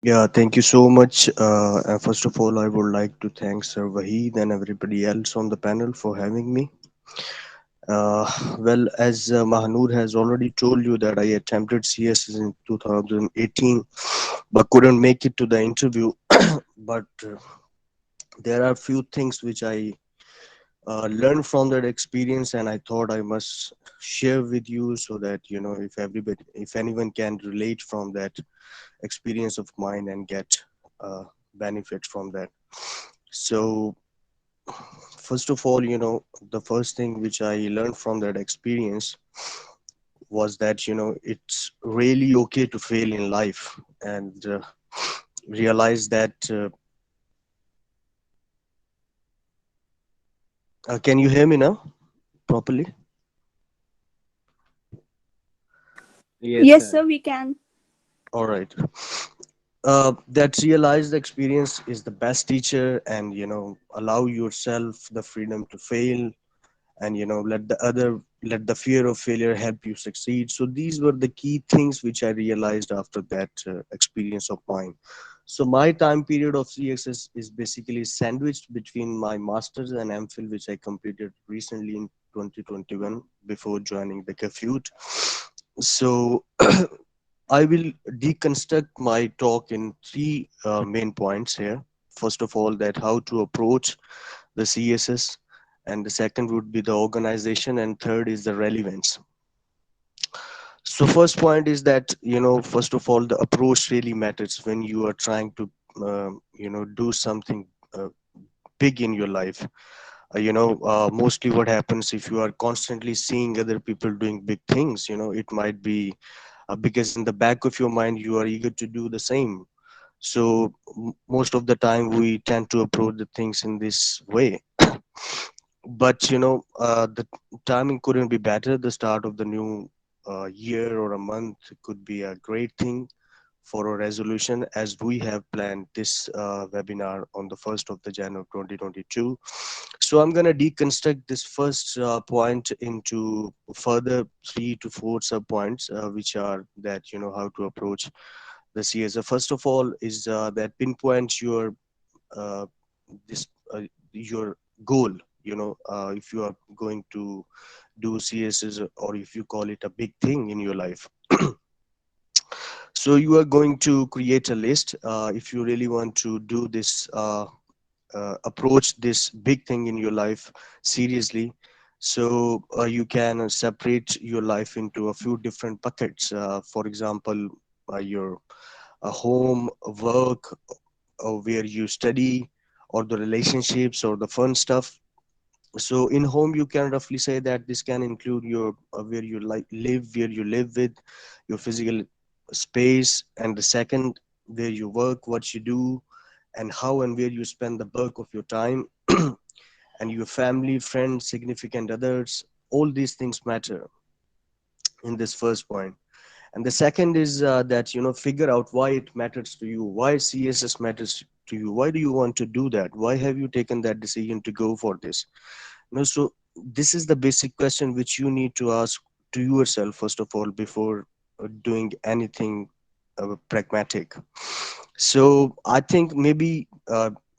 Yeah, thank you so much. And first of all, I would like to thank Sir Wahid and everybody else on the panel for having me. Well, as Mahanur has already told you that I attempted CS in 2018, but couldn't make it to the interview. But there are few things which I learned from that experience, and I thought I must share with you so that if everybody, if anyone can relate from that experience of mine and get benefit from that. So, first of all, the first thing which I learned from that experience was that it's really okay to fail in life, and realize that. Can you hear me now properly? Yes, Yes, sir. sir, we can. All right. That realized experience is the best teacher, and allow yourself the freedom to fail, and let the fear of failure help you succeed. So these were the key things which I realized after that experience of mine. So my time period of CXS is basically sandwiched between my masters and MPhil, which I completed recently in 2021 before joining the Cafute. So I will deconstruct my talk in three main points here. First of all, that how to approach the CSS, and the second would be the organization, and third is the relevance. So first point is that first of all, the approach really matters when you are trying to do something uh, big in your life. Mostly what happens if you are constantly seeing other people doing big things, it might be because in the back of your mind you are eager to do the same. So most of the time we tend to approach the things in this way. But the timing couldn't be better. The start of the new year or a month could be a great thing for a resolution, as we have planned this webinar on the 1st of the January 2022. So I'm going to deconstruct this first point into further 3 to 4 sub points, which are that how to approach the CSA. First of all is that pinpoint uh, this your goal. If you are going to do CSS, or if you call it a big thing in your life. So you are going to create a list. If you really want to do this, approach this big thing in your life seriously, so you can separate your life into a few different buckets. For example, your home, work, or where you study, or the relationships, or the fun stuff. So in home, you can roughly say that this can include your where you live, where you live with, your physical space, and the second, where you work, what you do, and how and where you spend the bulk of your time, and your family, friends, significant others. All these things matter in this first point. And the second is that figure out why it matters to you, why CSS matters to you, why do you want to do that, why have you taken that decision to go for this. So this is the basic question which you need to ask to yourself first of all before doing anything pragmatic. So I think maybe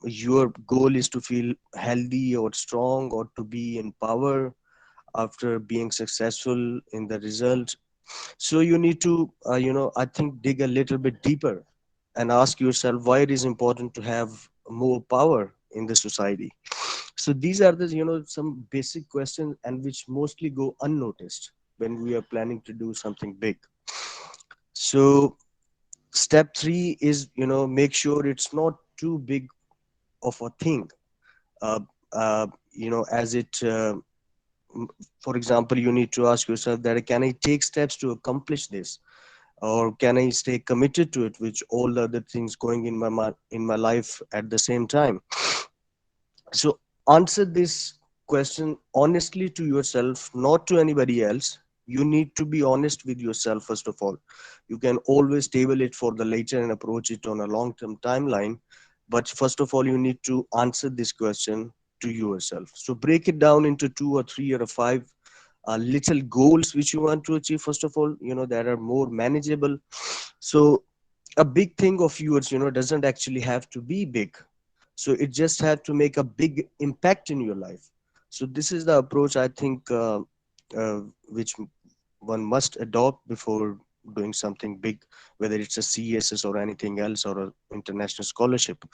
your goal is to feel healthy or strong, or to be in power after being successful in the result. So you need to I think dig a little bit deeper and ask yourself why it is important to have more power in the society. So these are the some basic questions, and which mostly go unnoticed when we are planning to do something big. So step 3 is make sure it's not too big of a thing. uh, as it m- for example, you need to ask yourself that can I take steps to accomplish this, or can I stay committed to it with all the other things going in in my life at the same time. So answer this question honestly to yourself, not to anybody else. You need to be honest with yourself first of all. You can always table it for the later and approach it on a long term timeline, but first of all you need to answer this question to yourself. So break it down into 2 or 3 or 5 little goals which you want to achieve first of all, that are more manageable. So a big thing of yours, doesn't actually have to be big. So it just had to make a big impact in your life. So this is the approach, I think, which one must adopt before doing something big, whether it's a CSS or anything else or an international scholarship.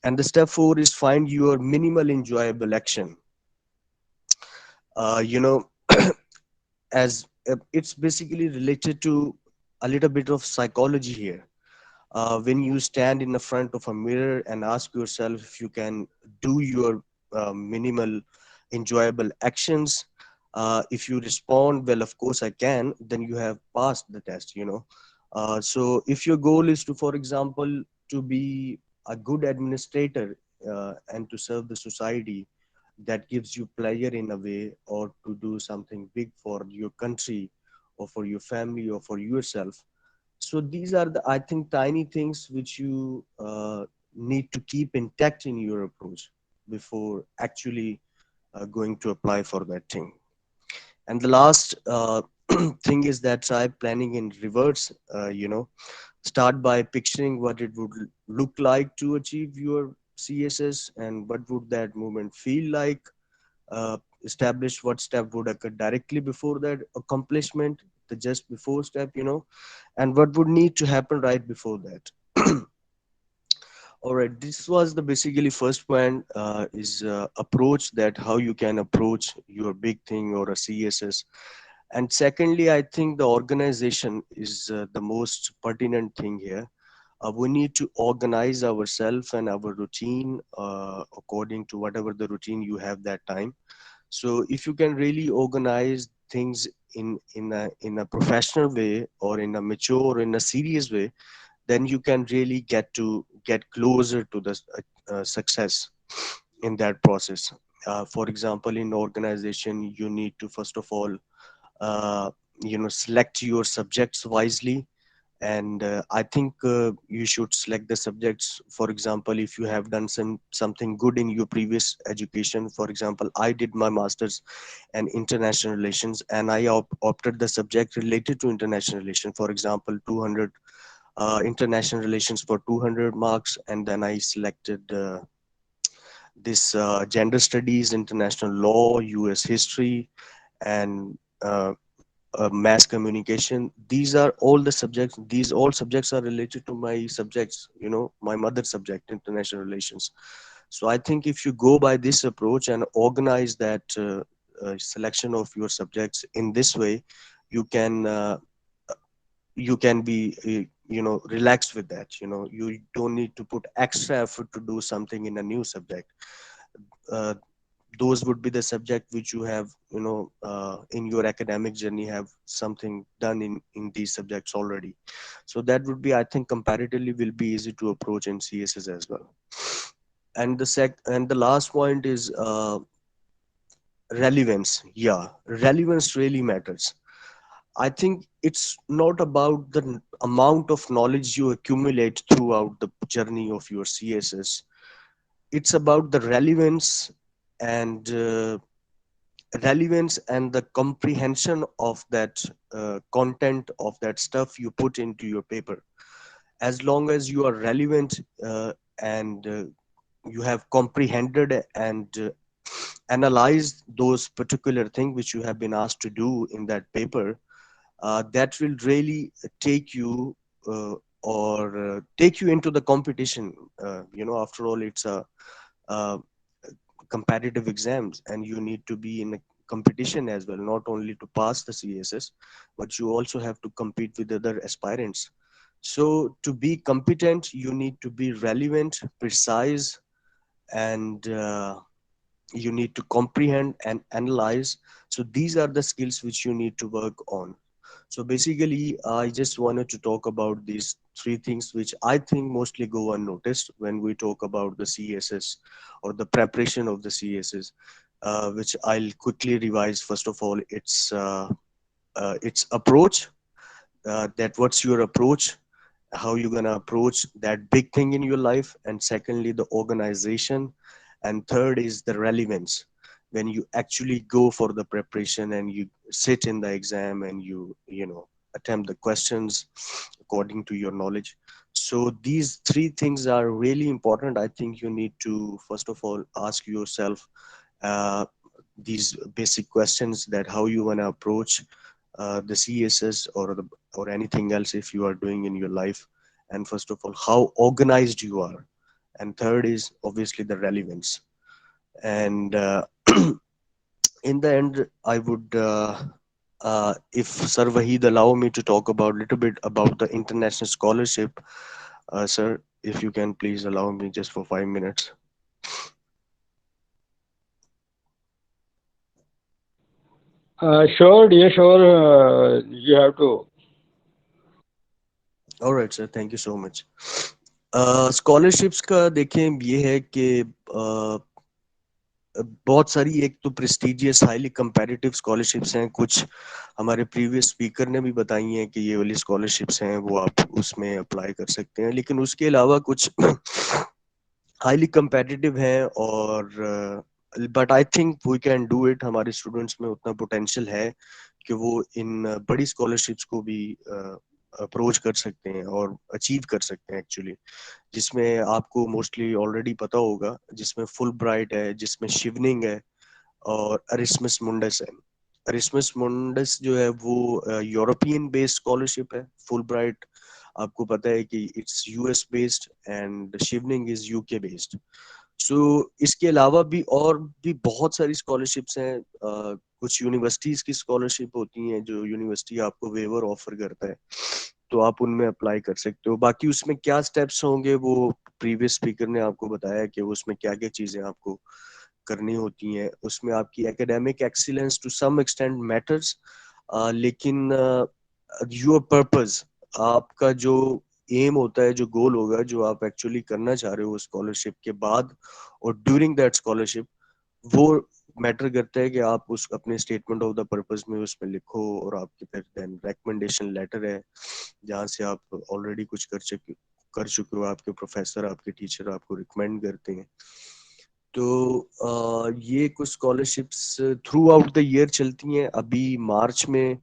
And the step 4 is find your minimal enjoyable action. uh, you know as it's basically related to a little bit of psychology here. When you stand in the front of a mirror and ask yourself if you can do your minimal enjoyable actions, if you respond, well, of course I can, then you have passed the test. So if your goal is to, for example, to be a good administrator, and to serve the society, that gives you pleasure in a way, or to do something big for your country or for your family or for yourself. So these are the, I think, tiny things which you need to keep intact in your approach before actually going to apply for that thing. And the last thing is that try planning in reverse. Start by picturing what it would look like to achieve your CSS, and what would that movement feel like. Establish what step would occur directly before that accomplishment, the just before step, and what would need to happen right before that. All right, this was the basically first point, is approach, that how you can approach your big thing or a CSS. And secondly, I think the organization is the most pertinent thing here. We need to organize ourselves and our routine according to whatever the routine you have that time. So if you can really organize things in a professional way, or in a mature or in a serious way, then you can really get closer to the success in that process. For example, in organization, you need to first of all uh, select your subjects wisely. And I think you should select the subjects. For example, if you have done something good in your previous education, for example, I did my masters in international relations, and I opted the subject related to international relations, for example, 200 international relations for 200 marks. And then I selected this gender studies, international law, US history, and mass communication. These are all the subjects. These all subjects are related to my subjects, my mother subject, international relations. So I think if you go by this approach and organize that selection of your subjects in this way, you can be relaxed with that. You don't need to put extra effort to do something in a new subject. uh, those would be the subject which you have, in your academic journey, have something done in these subjects already. So that would be, I think, comparatively will be easy to approach in CSS as well. And the last point is relevance. Yeah, relevance really matters. I think it's not about the amount of knowledge you accumulate throughout the journey of your CSS. It's about the relevance and the comprehension of that content of that stuff you put into your paper. As long as you are relevant, and you have comprehended and analyzed those particular things which you have been asked to do in that paper, that will really take you, take you into the competition. After all, it's a competitive exams, and you need to be in a competition as well, not only to pass the CSS, but you also have to compete with other aspirants. So to be competent, you need to be relevant, precise, and you need to comprehend and analyze. So these are the skills which you need to work on. So basically, I just wanted to talk about these three things which I think mostly go unnoticed when we talk about the CSS or the preparation of the CSS, which I'll quickly revise. First of all, its approach. That what's your approach, how you're gonna approach that big thing in your life, and secondly, the organization, and third is the relevance. When you actually go for the preparation and you sit in the exam and you attempt the questions according to your knowledge. So these three things are really important. I think you need to first of all ask yourself uh, these basic questions, that how you want to approach the CSS or anything else if you are doing in your life, and first of all how organized you are, and third is obviously the relevance. And in the end, I would, if Sir Wahid allow me to talk about little bit about the international scholarship, sir, if you can please allow me just for 5 minutes. Sure, dear, sure. You have to. All right, sir. Thank you so much. Scholarships का देखें ये है कि बहुत सारी, एक तो prestigious highly comparative scholarships हैं, कुछ हमारे प्रीवियस स्पीकर ने भी बताई हैं कि ये वाली स्कॉलरशिप्स हैं, वो आप उसमें अप्लाई कर सकते हैं, लेकिन उसके अलावा कुछ हाईली कंपेटिटिव हैं, और but I think we can do it. हमारे स्टूडेंट्स में उतना पोटेंशियल है कि वो इन बड़ी स्कॉलरशिप्स को भी अप्रोच कर सकते हैं और अचीव कर सकते हैं एक्चुअली, जिसमें आपको मोस्टली ऑलरेडी पता होगा, जिसमें फुल ब्राइट है, जिसमें शिवनिंग है, और अरिस्मस मुंडस है। अरिस्मस मुंडस जो है वो यूरोपियन बेस्ड स्कॉलरशिप है। फुल ब्राइट आपको पता है कि it's US based, and Chevening is UK based. So इसके अलावा भी और भी बहुत सारी स्कॉलरशिप्स हैं। कुछ यूनिवर्सिटीज की स्कॉलरशिप होती हैं जो यूनिवर्सिटी आपको वेवर ऑफर करता है, तो आप उनमें अप्लाई कर सकते हो। बाकी उसमें क्या स्टेप्स होंगे वो प्रीवियस स्पीकर ने आपको बताया कि उसमें क्या क्या चीजें आपको करनी होती हैं। उसमें आपकी academic excellence to some extent matters, लेकिन योर पर्पस, आपका जो एम होता है, जो गोल होगा, जो आप एक्चुअली करना चाह रहे हो स्कॉलरशिप के बाद और ड्यूरिंग दैट स्कॉलरशिप, वो मैटर करता है कि आप उस अपने स्टेटमेंट ऑफ द पर्पस में उसमें लिखो, और आपके फिर देन रिकमेंडेशन लेटर है जहाँ से आप ऑलरेडी कुछ कर चुके हो, आपके प्रोफेसर, आपके टीचर आपको रिकमेंड करते हैं। तो ये कुछ scholarships through out the year चलती हैं। अभी मार्च में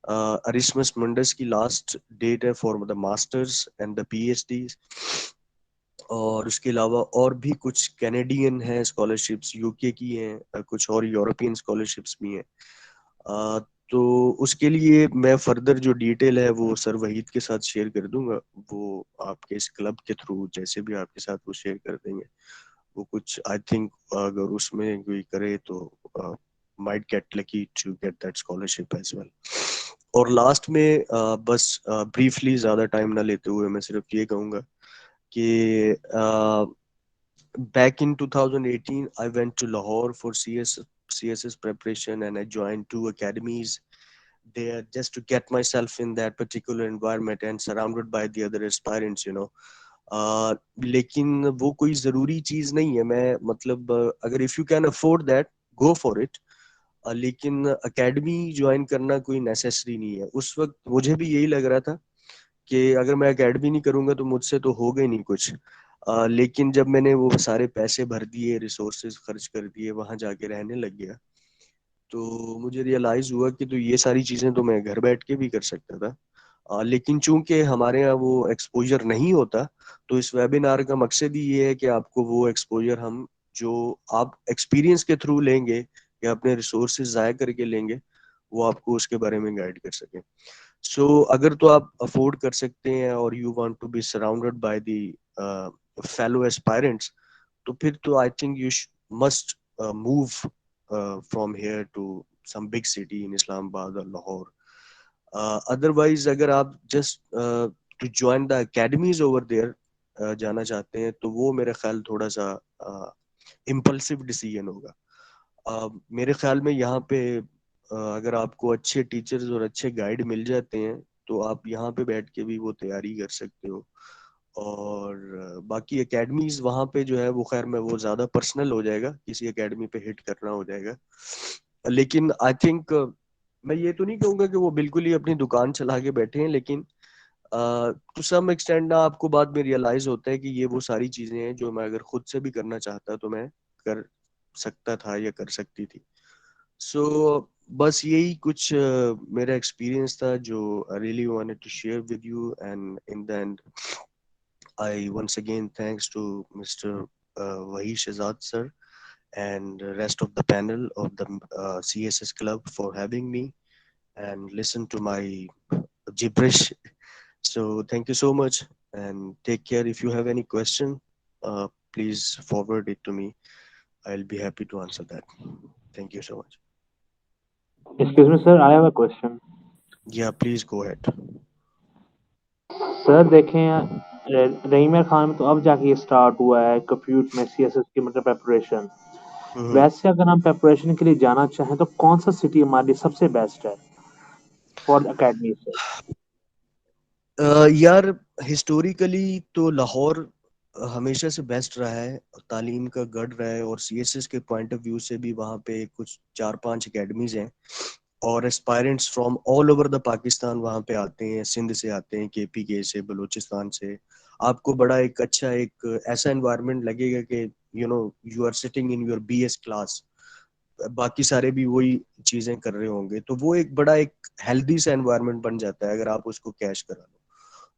अरिस्मस मुंडस की लास्ट डेट है for the masters and the PhD, और उसके अलावा और भी कुछ कैनेडियन हैं स्कॉलरशिप्स, यूके की हैं, कुछ और यूरोपियन स्कॉलरशिप्स भी हैं। अ, तो उसके लिए मैं फर्दर जो डिटेल है वो सर वहीद के साथ शेयर कर दूंगा। वो आपके इस क्लब के थ्रू जैसे भी आपके साथ वो शेयर कर देंगे। वो कुछ आई थिंक अगर उसमें कोई करे तो might get lucky to get that scholarship as well. और लास्ट में बस ब्रीफली ज्यादा टाइम ना लेते हुए मैं सिर्फ ये कहूंगा कि back in 2018 I went to Lahore for CSS preparation, and I joined two academies there just to get myself in that particular environment and surrounded by the other aspirants. लेकिन वो कोई ज़रूरी चीज़ नहीं है। मैं मतलब अगर if you can afford that, go for it. लेकिन एकेडमी ज्वाइन करना कोई नेसेसरी नहीं है। उस वक्त मुझे भी यही लग रहा था कि अगर मैं एकेडमी नहीं करूंगा तो मुझसे तो होगा ही नहीं कुछ। लेकिन जब मैंने वो सारे पैसे भर दिए, रिसोर्सेज खर्च कर दिए, वहां जाके रहने लग गया, तो मुझे रियलाइज हुआ कि तो ये सारी चीजें तो मैं घर बैठ के भी कर सकता था। लेकिन चूंकि हमारे यहाँ वो एक्सपोजर नहीं होता, तो इस वेबिनार का मकसद ही ये है कि आपको वो एक्सपोजर हम, जो आप एक्सपीरियंस के थ्रू लेंगे या अपने रिसोर्सेज जाया करके लेंगे, वो आपको उसके बारे में गाइड कर सके। सो अगर तो आप अफोर्ड कर सकते हैं और you want to be surrounded by the fellow aspirants, तो फिर तो I think you must move from here to some big city in Islamabad और लाहौर। अदरवाइज अगर आप just to join the academies over there जाना चाहते हैं, तो वो मेरा ख्याल थोड़ा सा इम्पल्सिव डिसीजन होगा। मेरे ख्याल में यहाँ पे अगर आपको अच्छे टीचर्स और अच्छे गाइड मिल जाते हैं, तो आप यहाँ पे बैठ के भी वो तैयारी कर सकते हो। और बाकी एकेडमीज वहाँ पे जो है वो, खैर मैं वो ज़्यादा पर्सनल हो जाएगा, किसी एकेडमी पे हिट करना हो जाएगा। लेकिन आई थिंक मैं ये तो नहीं कहूँगा कि वो बिल्कुल ही अपनी दुकान चला के बैठे हैं, लेकिन टू सम एक्सटेंड ना आपको बाद में रियलाइज होता है कि ये वो सारी चीज़ें हैं जो मैं अगर खुद से भी करना चाहता तो मैं कर सकता था या कर सकती थी। सो बस यही कुछ मेरा एक्सपीरियंस था जो I really wanted to share with you, and in the end I once again thanks to Mr. Wahish Azad sir and rest of the panel of the CSS club for having me and listen to my gibberish. So thank you so much and take care. If you have any question, please forward it to me. I'll be happy to answer that. Thank you so much. Excuse me, sir, I have a question. Yeah, please go ahead. Sir देखें रहीमर खान में तो अब जाके ये start हुआ है compute में CSS की मतलब प्रेपरेशन। Mhm. वैसे अगर हम प्रेपरेशन के लिए जाना चाहें तो कौन सा सिटी हमारे लिए सबसे बेस्ट है फॉर अकेडमी से? यार हिस्टोरिकली तो लाहौर हमेशा से बेस्ट रहा है, तालीम का गढ़ रहा है, और सीएसएस के पॉइंट ऑफ व्यू से भी वहाँ पे कुछ 4-5 एकेडमीज हैं और aspirants from all over the Pakistan वहाँ पे आते हैं, सिंध से आते हैं, केपीके से, बलूचिस्तान से। आपको बड़ा एक अच्छा एक ऐसा एनवायरनमेंट लगेगा कि you are sitting in your BS class, बाकी सारे भी वही चीजें कर रहे होंगे, तो वो एक बड़ा एक हेल्दी सा एनवायरनमेंट बन जाता है अगर आप उसको कैश करा लो।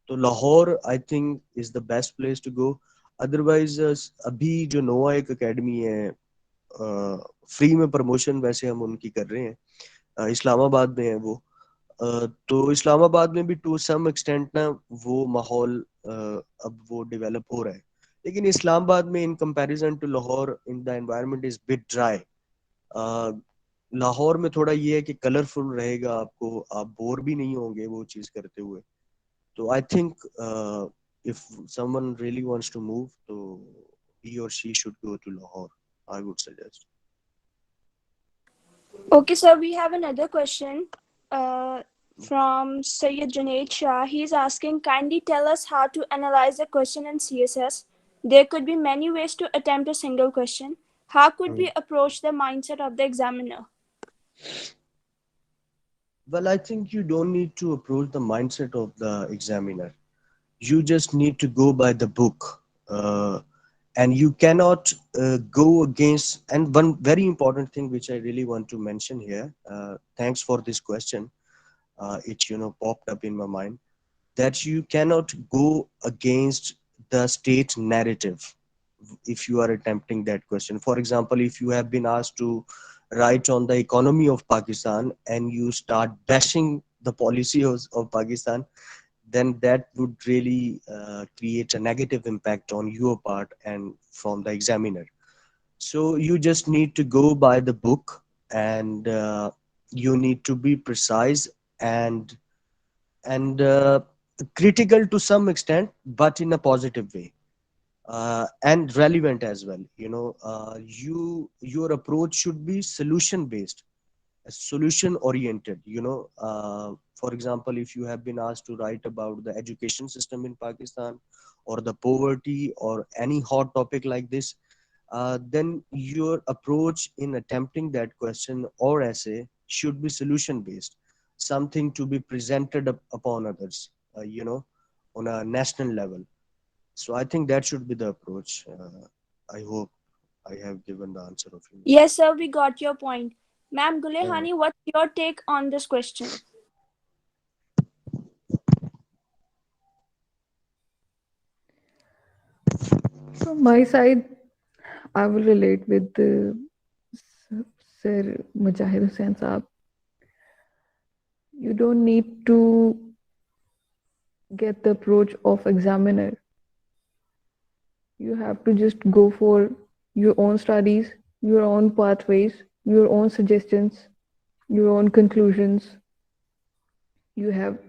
तो Lahore I think is the best place to go. Otherwise अभी जो नोआ एक एकेडमी है, फ्री में प्रमोशन वैसे हम उनकी कर रहे हैं, इस्लामाबाद में है वो। तो इस्लामाबाद में भी टू सम एक्सटेंट ना वो माहौल अब वो डेवलप हो रहा है, लेकिन इस्लामाबाद में in comparison to Lahore in the environment is bit dry. Lahore में थोड़ा ये है कि कलरफुल रहेगा, आपको आप बोर भी नहीं होंगे वो चीज करते हुए। तो I think if someone really wants to move, so he or she should go to Lahore, I would suggest. Okay, so we have another question from Sayyid Junaid Shah. He's asking, kindly tell us how to analyze a question in CSS. There could be many ways to attempt a single question. How could Hmm. we approach the mindset of the examiner? Well, I think you don't need to approach the mindset of the examiner. You just need to go by the book. And you cannot go against. And one very important thing which I really want to mention here, thanks for this question. It popped up in my mind that you cannot go against the state narrative if you are attempting that question. For example, if you have been asked to write on the economy of Pakistan and you start bashing the policy of Pakistan, then that would really create a negative impact on your part and from the examiner. So you just need to go by the book, and you need to be precise and and critical to some extent, but in a positive way, and relevant as well. Your approach should be solution based, solution oriented. For example, if you have been asked to write about the education system in Pakistan or the poverty or any hot topic like this, then your approach in attempting that question or essay should be solution based, something to be presented upon others, on a national level. So I think that should be the approach. I hope I have given the answer of you. Yes, sir, we got your point. Ma'am Uh, Gulehani, what's your take on this question? From my side, I will relate with Sir Mujahid Hussain Saab. You don't need to get the approach of examiner. You have to just go for your own studies, your own pathways, your own suggestions, your own conclusions. You have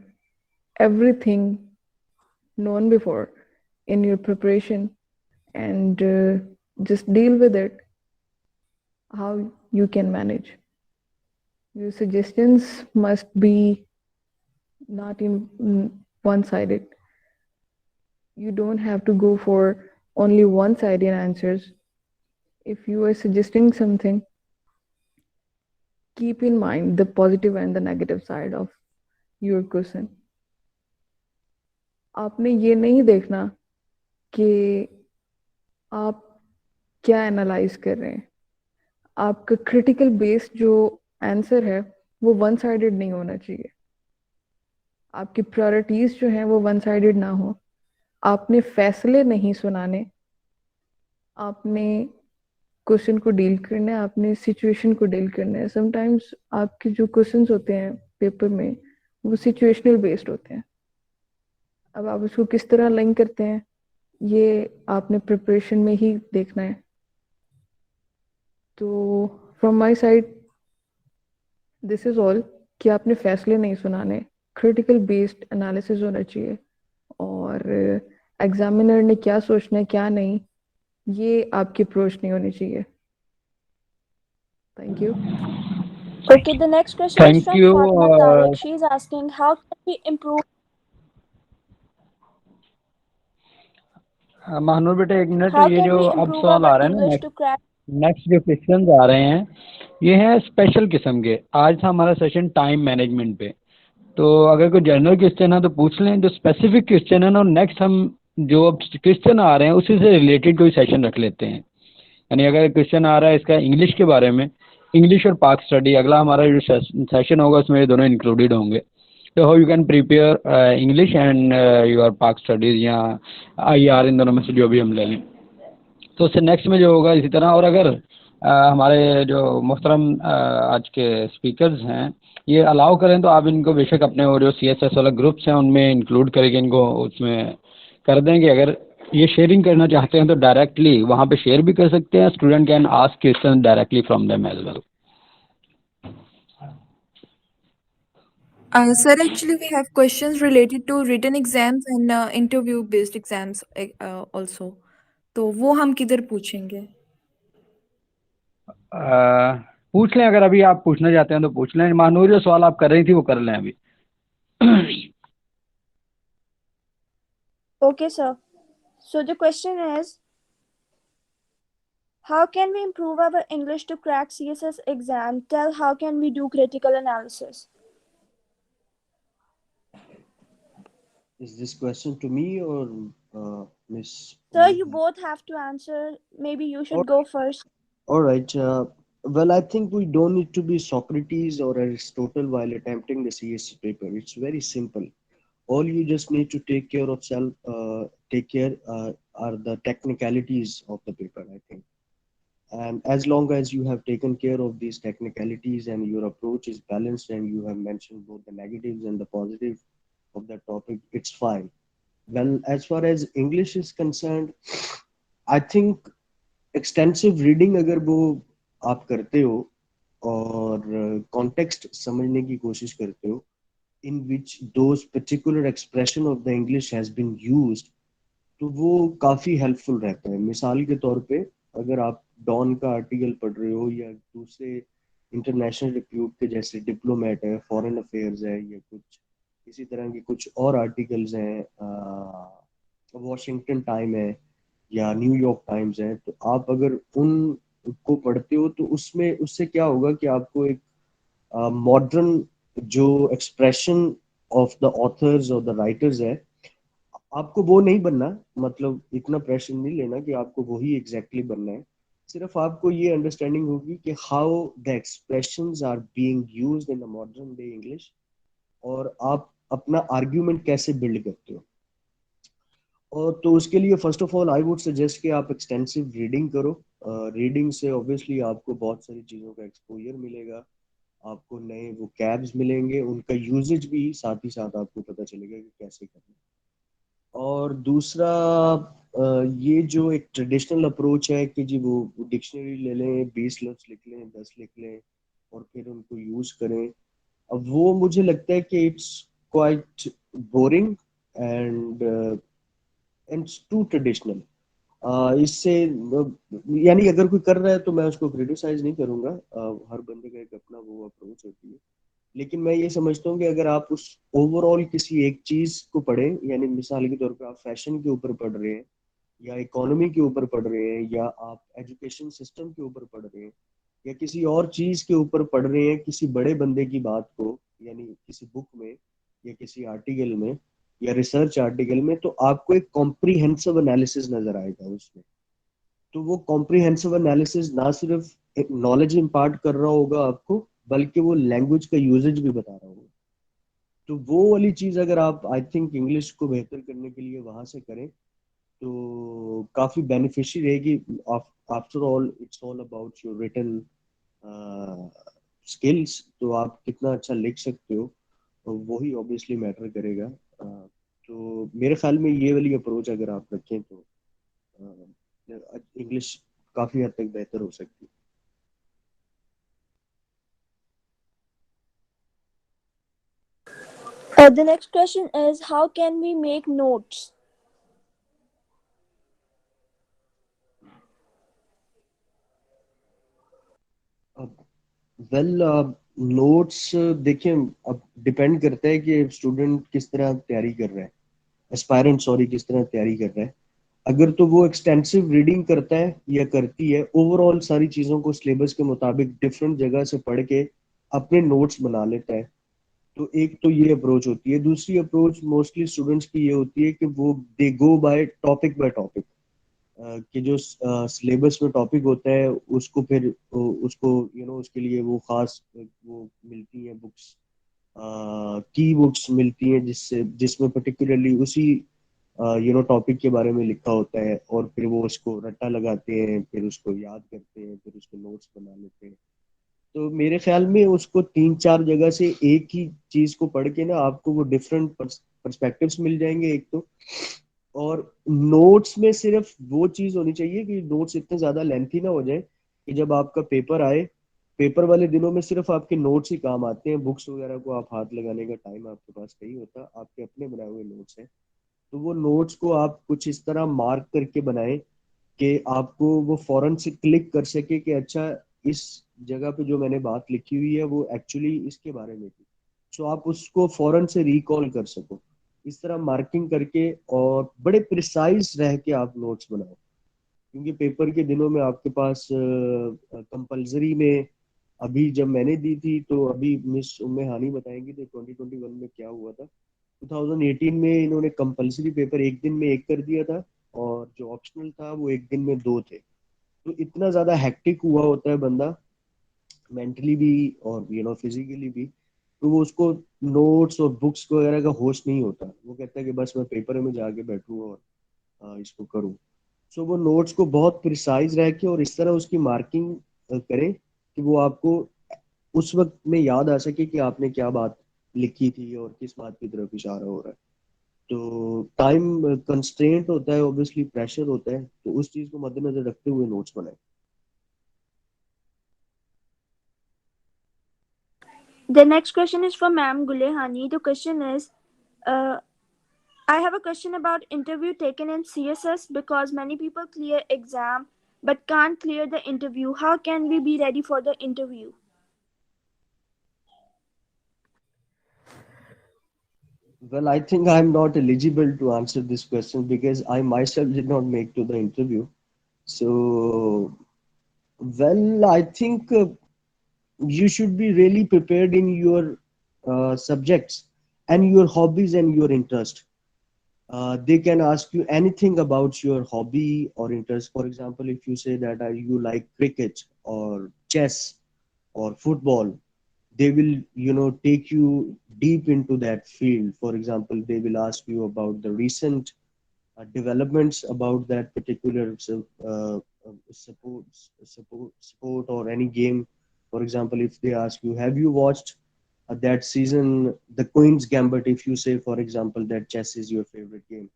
everything known before in your preparation, and just deal with it how you can manage. Your suggestions must be not in one-sided. You don't have to go for only one-sided answers. If you are suggesting something, keep in mind the positive and the negative side of your question. आपने ये नहीं देखना कि आप क्या analyse कर रहे हैं। आपका क्रिटिकल बेस्ड जो आंसर है वो वन साइडेड नहीं होना चाहिए। आपकी प्रायोरिटीज जो हैं वो वन साइडेड ना हो। आपने फैसले नहीं सुनाने, आपने क्वेश्चन को डील करना है, आपने सिचुएशन को डील करना है। समटाइम्स आपके जो क्वेश्चंस होते हैं पेपर में वो सिचुएशनल बेस्ड होते हैं। अब आप उसको किस तरह लिंक करते हैं ये आपने प्रिपरेशन में ही देखना है। तो from my side this is all कि आपने फैसले नहीं सुनाने, क्रिटिकल बेस्ड एनालिसिस होना चाहिए, और एग्जामिनर ने क्या सोचना है क्या नहीं ये आपकी अप्रोच नहीं होनी चाहिए। Thank you. Okay, the next question is thank from you. Fatima Tariq. She is asking, how can we improve? Mahnoor बेटा एक मिनट, How ये can जो we अब improve सवाल our आ रहे हैं ना, English to crack? नेक्स्ट जो क्वेश्चन आ रहे हैं ये हैं स्पेशल किस्म के। आज था हमारा सेशन टाइम मैनेजमेंट पे, तो अगर कोई जनरल क्वेश्चन है तो पूछ लें, जो स्पेसिफिक क्वेश्चन है ना, नेक्स्ट हम जो अब क्वेश्चन आ रहे हैं उसी से रिलेटेड कोई सेशन रख लेते हैं। यानी अगर क्वेश्चन आ रहा है इसका इंग्लिश के बारे में, इंग्लिश और पाक स्टडी, अगला हमारा जो सेशन होगा उसमें ये दोनों इंक्लूडेड होंगे। तो how you can prepare English and your पाक स्टडीज या IR, इन दोनों में से जो भी हम ले लें। तो उससे नेक्स्ट में जो होगा इसी तरह। और अगर हमारे जो मोहतरम आज के स्पीकर्स हैं ये अलाउ करें तो आप इनको बेशक अपने वो जो CSS वाला ग्रुप्स हैं उनमें इंक्लूड करके इनको उसमें कर देंगे। अगर ये शेयरिंग करना चाहते हैं तो डायरेक्टली वहाँ पे शेयर भी कर सकते हैं। Student can ask question directly from them as well. Sir, actually, we have questions related to written exams and interview-based exams also. तो वो हम किधर पूछेंगे? पूछ लें, अगर अभी आप पूछना चाहते हैं तो पूछ लें। मानूर जो सवाल आप कर रही थी वो कर लें अभी। Okay, sir. So the question is, how can we improve our English to crack CSS exam? Tell how can we do critical analysis? Is this question to me or Miss? Sir, you both have to answer. Maybe you should go first. All right. Well, I think we don't need to be Socrates or Aristotle while attempting the CSC paper. It's very simple. All you just need to take care of are the technicalities of the paper, I think. And as long as you have taken care of these technicalities and your approach is balanced and you have mentioned both the negatives and the positive of that topic, it's fine. Well, as far as English is concerned, I think extensive reading अगर वो आप करते हो और context समझने की कोशिश करते हो in which those particular expression of the English has been used, तो वो काफ़ी हेल्पफुल रहता है। मिसाल के तौर पे अगर आप डॉन का आर्टिकल पढ़ रहे हो या दूसरे इंटरनेशनल रिप्यूट के जैसे डिप्लोमेट है, फॉरेन अफेयर्स है, या कुछ इसी तरह के कुछ और आर्टिकल्स हैं, वॉशिंगटन टाइम है या न्यूयॉर्क टाइम्स है, तो आप अगर उन को पढ़ते हो तो उसमें उससे क्या होगा कि आपको एक मॉडर्न जो एक्सप्रेशन ऑफ द ऑथर्स और द राइटर्स है, आपको वो नहीं बनना, मतलब इतना प्रेशर नहीं लेना कि आपको वही एग्जैक्टली बनना है। सिर्फ आपको ये अंडरस्टैंडिंग होगी कि how the expressions are being used in the modern day English, और आप अपना आर्ग्यूमेंट कैसे बिल्ड करते हो। और तो उसके लिए first of all I would suggest कि आप एक्सटेंसिव रीडिंग करो। रीडिंग से ऑब्वियसली आपको बहुत सारी चीज़ों का एक्सपोजर मिलेगा, आपको नए वोकैब्स मिलेंगे, उनका यूजेज भी साथ ही साथ आपको पता चलेगा कि कैसे करना है। और दूसरा ये जो एक ट्रेडिशनल अप्रोच है कि जी वो डिक्शनरी ले लें, 20 लफ्ज लिख लें, 10 लिख लें और फिर उनको यूज करें, अब वो मुझे लगता है कि it's quite boring and too traditional. इससे यानी अगर कोई कर रहा है तो मैं उसको क्रिटिसाइज नहीं करूंगा, हर बंदे का एक अपना वो अप्रोच होती है। लेकिन मैं ये समझता हूँ कि अगर आप उस ओवरऑल किसी एक चीज को पढ़ें, यानी मिसाल के तौर पे आप फैशन के ऊपर पढ़ रहे हैं या इकोनॉमी के ऊपर पढ़ रहे हैं या आप एजुकेशन सिस्टम के ऊपर पढ़ रहे हैं या किसी और चीज के ऊपर पढ़ रहे हैं, किसी बड़े बंदे की बात को, यानी किसी बुक में या किसी आर्टिकल में या रिसर्च आर्टिकल में, तो आपको एक कॉम्प्रीहेंसिव एनालिसिस नजर आएगा उसमें। तो वो कॉम्प्रीहेंसिव एनालिसिस ना सिर्फ एक नॉलेज इम्पार्ट कर रहा होगा आपको, बल्कि वो लैंग्वेज का यूजेज भी बता रहा होगा। तो वो वाली चीज़ अगर आप आई थिंक इंग्लिश को बेहतर करने के लिए वहाँ से करें तो काफ़ी बेनिफिशियल रहेगी. After all it's all about your written skills. तो आप कितना अच्छा लिख सकते हो तो वही ऑब्वियसली मैटर करेगा. तो मेरे ख्याल में ये वाली अप्रोच अगर आप रखें तो इंग्लिश काफ़ी हद तक बेहतर हो सकती है. The next question is how can we make notes? Well notes देखिए अब डिपेंड करता है कि स्टूडेंट किस तरह तैयारी कर रहा है, एस्पायरेंट सॉरी किस तरह तैयारी कर रहा है. अगर तो वो एक्सटेंसिव रीडिंग करता है या करती है, ओवरऑल सारी चीज़ों को सिलेबस के मुताबिक डिफरेंट जगह से पढ़ के अपने नोट्स बना लेता है, तो एक तो ये अप्रोच होती है. दूसरी अप्रोच मोस्टली स्टूडेंट्स की ये होती है कि वो दे गो बाय टॉपिक कि जो सिलेबस में टॉपिक होता है उसको फिर उसको उसके लिए वो खास वो मिलती है बुक्स, की बुक्स मिलती हैं जिसमें पर्टिकुलरली उसी टॉपिक के बारे में लिखा होता है, और फिर वो उसको रट्टा लगाते हैं, फिर उसको याद करते हैं, फिर उसको नोट्स बना लेते हैं. तो मेरे ख्याल में उसको तीन चार जगह से एक ही चीज को पढ़ के ना आपको वो डिफरेंट पर्सपेक्टिव्स मिल जाएंगे एक तो. और नोट्स में सिर्फ वो चीज होनी चाहिए कि नोट्स इतने ज्यादा लेंथी ना हो जाए कि जब आपका पेपर आए, पेपर वाले दिनों में सिर्फ आपके नोट्स ही काम आते हैं, बुक्स वगैरह को आप हाथ लगाने का टाइम आपके पास नहीं होता, आपके अपने बनाए हुए नोट्स हैं. तो वो नोट्स को आप कुछ इस तरह मार्क करके बनाएं कि आपको वो फौरन से क्लिक कर सके कि अच्छा इस जगह पे जो मैंने बात लिखी हुई है वो एक्चुअली इसके बारे में थी. सो आप उसको फौरन से रिकॉल कर सको, इस तरह मार्किंग करके और बड़े प्रिसाइज रह के आप नोट्स बनाओ. क्योंकि पेपर के दिनों में आपके पास कंपलसरी में, अभी जब मैंने दी थी तो अभी मिस उम्मे हानी बताएंगी तो 2021 में क्या हुआ था. 2018 में इन्होंने कंपलसरी पेपर एक दिन में एक कर दिया था, और जो ऑप्शनल था वो एक दिन में दो थे. तो इतना ज्यादा हेक्टिक हुआ होता है बंदा, मेंटली भी और फिजिकली भी. तो वो उसको नोट्स और बुक्स वगैरह का होश नहीं होता, वो कहता है कि बस मैं पेपर में जाके बैठूँ और इसको करूँ. सो वो नोट्स को बहुत प्रिसाइज रह के और इस तरह उसकी मार्किंग करें कि वो आपको उस वक्त में याद आ सके कि आपने क्या बात लिखी थी और किस बात की तरफ इशारा हो रहा है. तो टाइम कंस्ट्रेंट होता है, ऑब्वियसली प्रेशर होता है, तो उस चीज को मद्देनजर रखते हुए नोट्स बनाए. The next question is from Ma'am Gulehani. The question is, uh, I have a question about interview taken in CSS because many people clear exam but can't clear the interview. How can we be ready for the interview? Well, I think I'm not eligible to answer this question because I myself did not make to the interview. So, well, I think you should be really prepared in your subjects and your hobbies and your interest. They can ask you anything about your hobby or interest. For example, if you say that you like cricket or chess or football, they will take you deep into that field. For example, they will ask you about the recent developments about that particular sport or any game. For example, if they ask you, have you watched that season the Queen's Gambit, if you say for example that chess is your favorite game.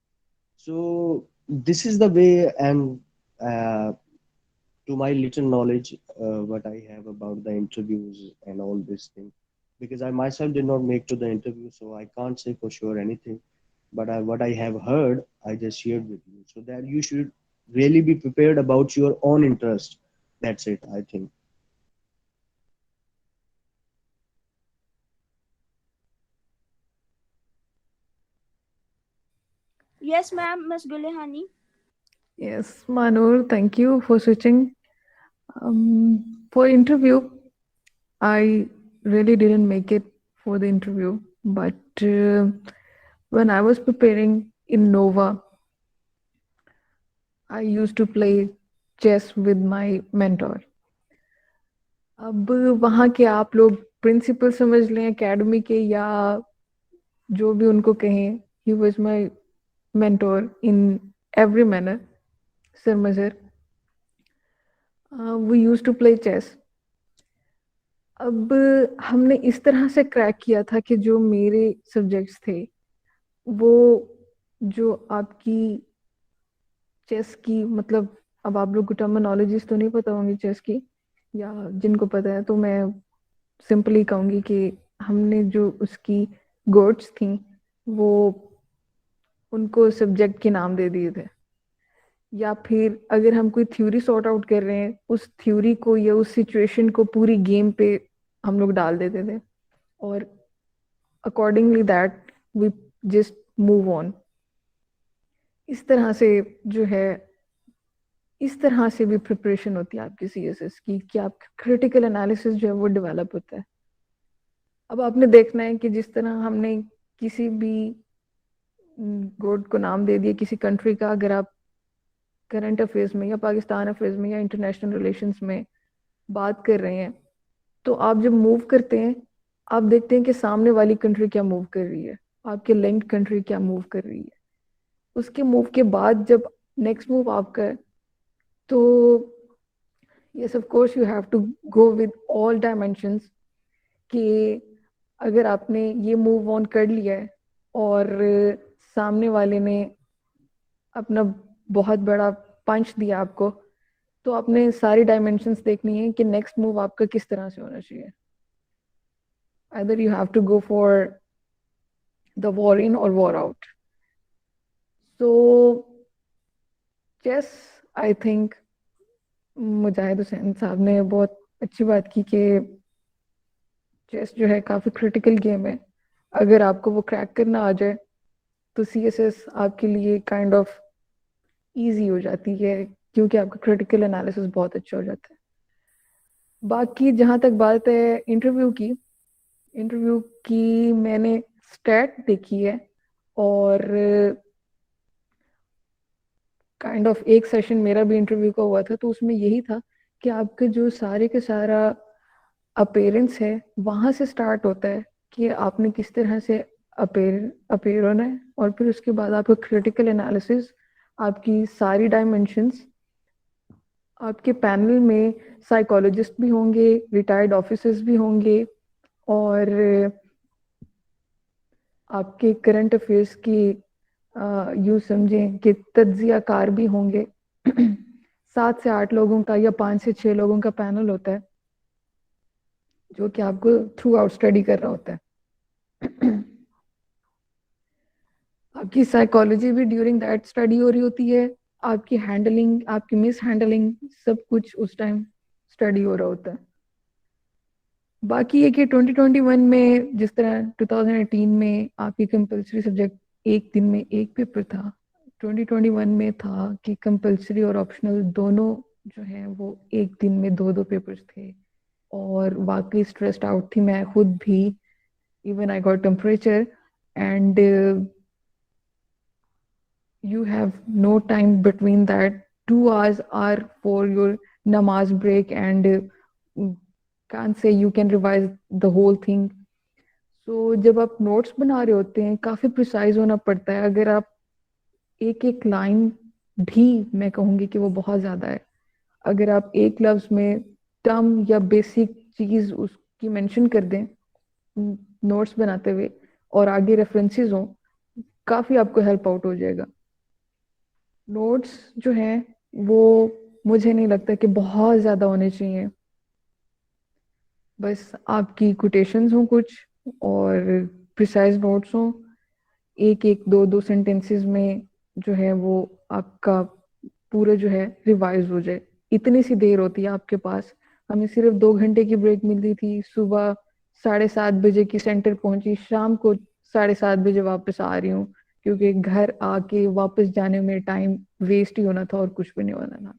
So this is the way, and to my little knowledge, what I have about the interviews and all this thing, because I myself did not make to the interview, so I can't say for sure anything. But what I have heard, I just shared with you, so that you should really be prepared about your own interest. That's it, I think. Yes, ma'am, Miss Gulehani. Yes, Manur, thank you for switching. For interview, I really didn't make it for the interview, but when I was preparing in Nova, I used to play chess with my mentor. अब वहाँ के आप लोग principal समझ लें academy के या जो भी उनको कहें, he was my mentor in every manner. Sir Mazhar, we use to play chess. अब हमने इस तरह से क्रैक किया था कि जो मेरे सब्जेक्ट्स थे वो, जो आपकी चेस की, मतलब अब आप लोग को टर्मिनोलॉजीज तो नहीं पता होंगी चेस की, या जिनको पता है तो मैं सिंपली कहूंगी कि हमने जो उसकी गोट्स थी वो उनको सब्जेक्ट के नाम दे दिए थे, या फिर अगर हम कोई थ्योरी सॉर्ट आउट कर रहे हैं उस थ्योरी को या उस सिचुएशन को पूरी गेम पे हम लोग डाल देते थे, और accordingly that we just move on. इस तरह से जो है, इस तरह से भी प्रिपरेशन होती है आपकी सीएसएस की, कि आपका क्रिटिकल एनालिसिस जो है वो डेवलप होता है। अब आपने देखना है कि जिस तरह हमने किसी भी गोड को नाम दे दिया किसी कंट्री का, अगर आप करंट अफेयर्स में या पाकिस्तान अफेयर्स में या इंटरनेशनल रिलेशंस में बात कर रहे हैं, तो आप जब मूव करते हैं आप देखते हैं कि सामने वाली कंट्री क्या मूव कर रही है, आपके लिंक्ड कंट्री क्या मूव कर रही है। उसके मूव के बाद जब नेक्स्ट मूव आपका है, तो yes of course you have to go with all dimensions, कि अगर आपने ये मूव ऑन कर लिया है और सामने वाले ने अपना बहुत बड़ा पंच दिया आपको, तो आपने सारी डायमेंशंस देखनी है कि नेक्स्ट मूव आपका किस तरह से होना चाहिए। either you have to go for the war in or war out. So chess, I think मुजाहिद हुसैन साहब ने बहुत अच्छी बात की कि चेस जो है काफ़ी क्रिटिकल गेम है। अगर आपको वो क्रैक करना आ जाए तो सीएसएस आपके लिए काइंड ऑफ इजी हो जाती है, क्योंकि आपका क्रिटिकल एनालिसिस बहुत अच्छा हो जाता है। बाकी जहाँ तक बात है इंटरव्यू की मैंने स्टैट देखी है, और काइंड ऑफ एक सेशन मेरा भी इंटरव्यू का हुआ था, तो उसमें यही था कि आपका जो सारे के सारा अपेरेंस है वहां से स्टार्ट होता है कि आपने किस तरह से अपेयर होना है, और फिर उसके बाद आपका क्रिटिकल एनालिसिस, आपकी सारी डायमेंशंस, आपके पैनल में साइकोलॉजिस्ट भी होंगे, रिटायर्ड ऑफिसर्स भी होंगे, और आपके करंट अफेयर्स की यूँ समझें कि तज्जियाकार भी होंगे। 7 से 8 लोगों का या 5 से 6 लोगों का पैनल होता है जो कि आपको थ्रू आउट स्टडी कर रहा होता है। आपकी साइकोलॉजी भी ड्यूरिंग दैट स्टडी हो रही होती है, आपकी हैंडलिंग, आपकी मिस हैंडलिंग, सब कुछ उस टाइम स्टडी हो रहा होता है। बाकी ये कि 2021 में जिस तरह 2018 में आपकी कंपलसरी सब्जेक्ट एक दिन में एक पेपर था, 2021 में था कि कंपलसरी और ऑप्शनल दोनों जो है वो एक दिन में 2-2 पेपर्स थे, और वाकई स्ट्रेस्ड आउट थी मैं खुद भी। Even I got temperature, and you have no time between that. 2 hours are for your namaz break, and can't say you can revise the whole thing. So जब आप नोट्स बना रहे होते हैं काफ़ी प्रिसाइज होना पड़ता है। अगर आप एक एक लाइन भी, मैं कहूँगी कि वो बहुत ज़्यादा है, अगर आप एक लफ्ज़ में टर्म या बेसिक चीज़ उसकी मेंशन कर दें नोट्स बनाते हुए और आगे रेफरेंसेस हों, काफ़ी आपको हेल्प आउट हो जाएगा। नोट्स जो हैं वो मुझे नहीं लगता कि बहुत ज़्यादा होने चाहिए, बस आपकी कोटेशंस हों कुछ और प्रिसाइज नोट्स हों, एक 2-2 सेंटेंसेस में जो है वो आपका पूरा जो है रिवाइज हो जाए। इतनी सी देर होती है आपके पास। हमें सिर्फ 2 घंटे की ब्रेक मिलती थी, सुबह 7:30 बजे की सेंटर पहुंची, शाम को 7:30 बजे वापस आ रही हूँ, क्योंकि घर आके वापस जाने में टाइम वेस्ट ही होना था और कुछ भी नहीं होना था।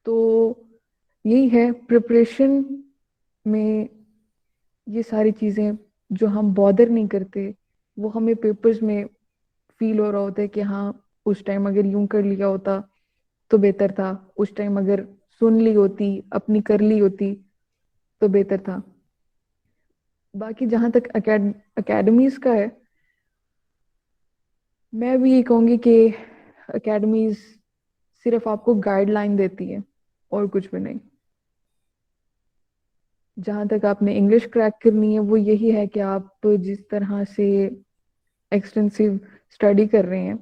तो यही है प्रिपरेशन में, ये सारी चीज़ें जो हम बॉदर नहीं करते वो हमें पेपर्स में फील हो रहा होता है कि हाँ उस टाइम अगर यूं कर लिया होता तो बेहतर था, उस टाइम अगर सुन ली होती, अपनी कर ली होती तो बेहतर था। बाकी जहाँ तक अकेडमीज का है, मैं भी ये कहूँगी कि एकेडमीज सिर्फ आपको गाइडलाइन देती है और कुछ भी नहीं। जहाँ तक आपने इंग्लिश क्रैक करनी है वो यही है कि आप जिस तरह से एक्सटेंसिव स्टडी कर रहे हैं,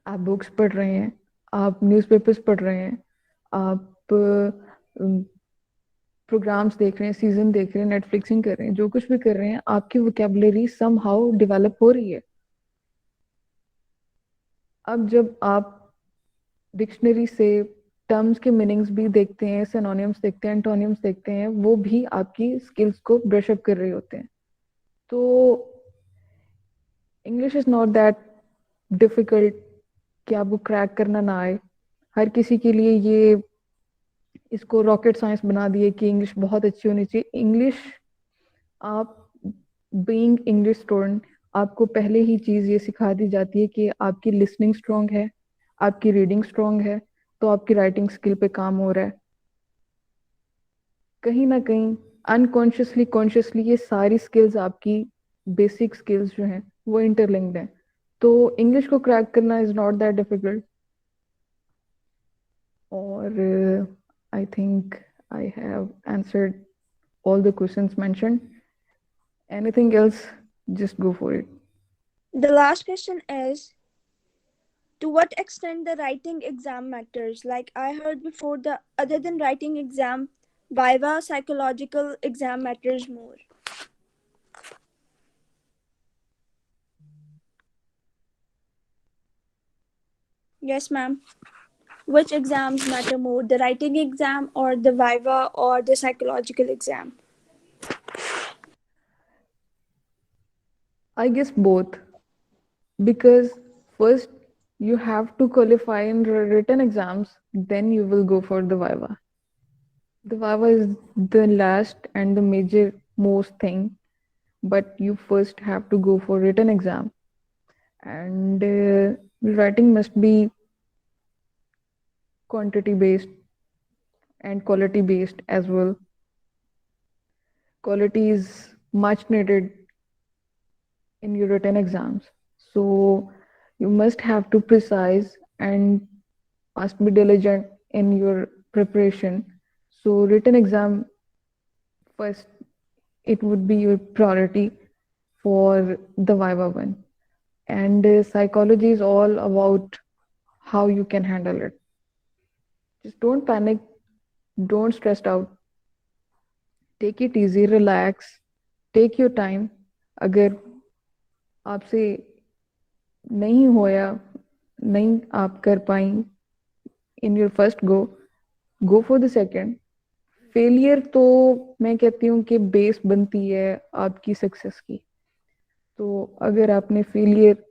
आप बुक्स पढ़ रहे हैं, आप न्यूज़पेपर्स पढ़ रहे हैं, आप प्रोग्राम्स देख रहे हैं, सीजन देख रहे हैं, नेटफ्लिक्सिंग कर रहे हैं, जो कुछ भी कर रहे हैं, आपकी वोकेबलरी सम हाउ डिवेलप हो रही है। अब जब आप डिक्शनरी से टर्म्स के मीनिंग्स भी देखते हैं, सिनोनिम्स देखते हैं, एंटोनिम्स देखते हैं, वो भी आपकी स्किल्स को ब्रश अप कर रहे होते हैं। तो English is not that difficult कि आपको क्रैक करना ना आए। हर किसी के लिए ये इसको रॉकेट साइंस बना दिए कि इंग्लिश बहुत अच्छी होनी चाहिए। इंग्लिश, आप बीइंग इंग्लिश स्टूडेंट, आपको पहले ही चीज़ ये सिखा दी जाती है कि आपकी लिसनिंग स्ट्रांग है, आपकी रीडिंग स्ट्रांग है, तो आपकी राइटिंग स्किल पे काम हो रहा है। कहीं ना कहीं अनकॉन्शियसली कॉन्शियसली ये सारी स्किल्स आपकी बेसिक स्किल्स जो हैं वो इंटरलिंक्ड हैं। तो इंग्लिश को क्रैक करना इज नॉट दैट डिफिकल्ट। और I think I have answered all the questions mentioned. Anything else, just go for it. The last question is, to what extent the writing exam matters? Like I heard before, the other than writing exam, viva psychological exam matters more. Yes, ma'am. Which exams matter more, the writing exam or the viva or the psychological exam? I guess both. Because first you have to qualify in written exams, then you will go for the viva. The viva is the last and the major most thing, but you first have to go for written exam. And writing must be quantity based and quality based as well. Quality is much needed in your written exams. So you must have to precise and must be diligent in your preparation. So written exam first, it would be your priority for the viva one. And psychology is all about how you can handle it. Just don't panic, don't stress out. Take it easy, relax, take your time. अगर आपसे नहीं होया, नहीं आप कर पाई in your first go for the second. Failure तो मैं कहती हूँ कि बेस बनती है आपकी सक्सेस की। तो अगर आपने फेलियर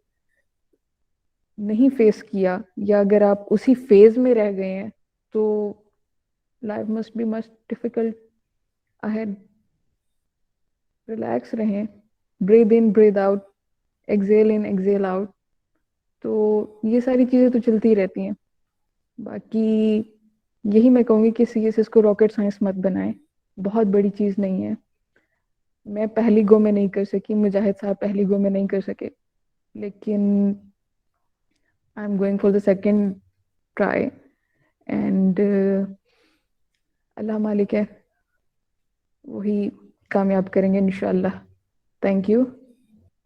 नहीं फेस किया या अगर आप उसी फेज में रह गए हैं तो life must be much difficult ahead. Relax रहें, breathe in breathe out, exhale in exhale out. तो ये सारी चीज़ें तो चलती रहती हैं। बाकी यही मैं कहूँगी कि CSS को रॉकेट साइंस मत बनाएं, बहुत बड़ी चीज़ नहीं है। मैं पहली गो में नहीं कर सकी, मुजाहिद साहब पहली गो में नहीं कर सके, लेकिन I am going for the second try and Allah मालिक है, वही कामयाब करेंगे इंशाल्लाह। Thank you.